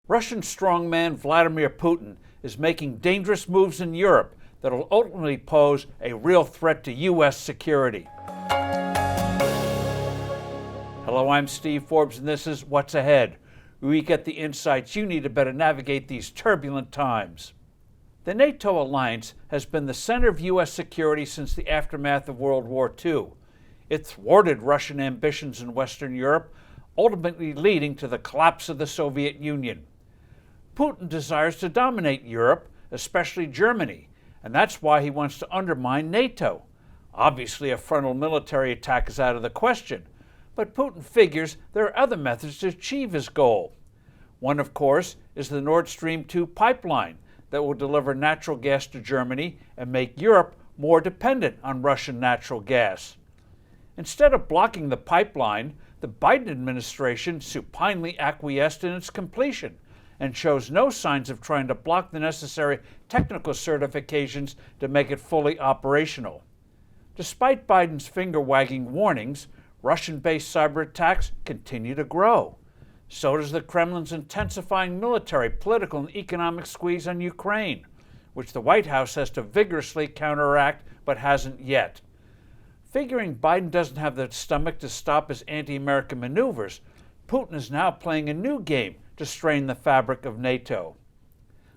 Russian strongman Vladimir Putin is making dangerous moves in Europe that will ultimately pose a real threat to U.S. security. Hello, I'm Steve Forbes, and this is What's Ahead, where we get the insights you need to better navigate these turbulent times. The NATO alliance has been the center of U.S. security since the aftermath of World War II. It thwarted Russian ambitions in Western Europe, ultimately leading to the collapse of the Soviet Union. Putin desires to dominate Europe, especially Germany, and that's why he wants to undermine NATO. Obviously, a frontal military attack is out of the question, but Putin figures there are other methods to achieve his goal. One, of course, is the Nord Stream 2 pipeline that will deliver natural gas to Germany and make Europe more dependent on Russian natural gas. Instead of blocking the pipeline, the Biden administration supinely acquiesced in its completion and shows no signs of trying to block the necessary technical certifications to make it fully operational. Despite Biden's finger-wagging warnings, Russian-based cyber attacks continue to grow. So does the Kremlin's intensifying military, political, and economic squeeze on Ukraine, which the White House has to vigorously counteract but hasn't yet. Figuring Biden doesn't have the stomach to stop his anti-American maneuvers, Putin is now playing a new game to strain the fabric of NATO.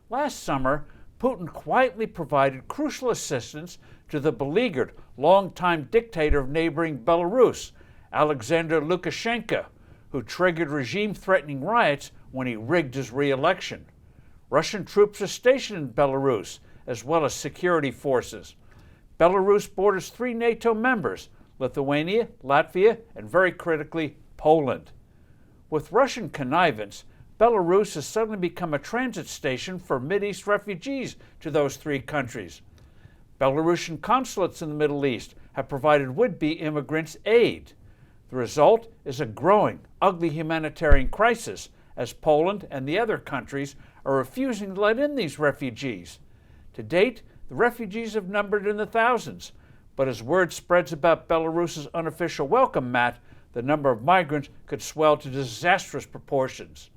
Last summer, Putin quietly provided crucial assistance to the beleaguered, longtime dictator of neighboring Belarus, Alexander Lukashenko, who triggered regime-threatening riots when he rigged his re-election. Russian troops are stationed in Belarus, as well as security forces. Belarus borders 3 NATO members, Lithuania, Latvia, and very critically, Poland. With Russian connivance, Belarus has suddenly become a transit station for Mideast refugees to those 3 countries. Belarusian consulates in the Middle East have provided would-be immigrants aid. The result is a growing, ugly humanitarian crisis as Poland and the other countries are refusing to let in these refugees. To date, the refugees have numbered in the thousands, but as word spreads about Belarus's unofficial welcome mat, the number of migrants could swell to disastrous proportions.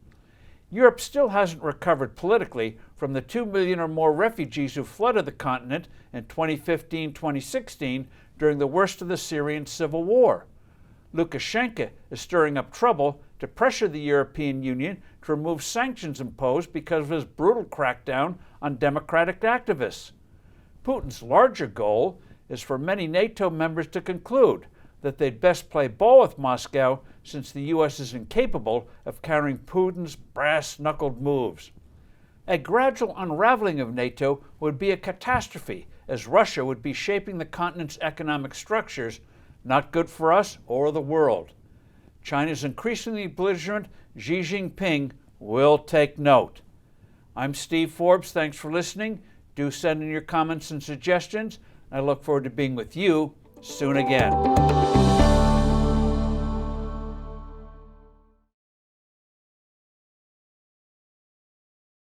Europe still hasn't recovered politically from the 2 million or more refugees who flooded the continent in 2015-2016 during the worst of the Syrian civil war. Lukashenko is stirring up trouble to pressure the European Union to remove sanctions imposed because of his brutal crackdown on democratic activists. Putin's larger goal is for many NATO members to conclude that they'd best play ball with Moscow since the U.S. is incapable of countering Putin's brass-knuckled moves. A gradual unraveling of NATO would be a catastrophe, as Russia would be shaping the continent's economic structures, not good for us or the world. China's increasingly belligerent Xi Jinping will take note. I'm Steve Forbes. Thanks for listening. Do send in your comments and suggestions. I look forward to being with you soon again.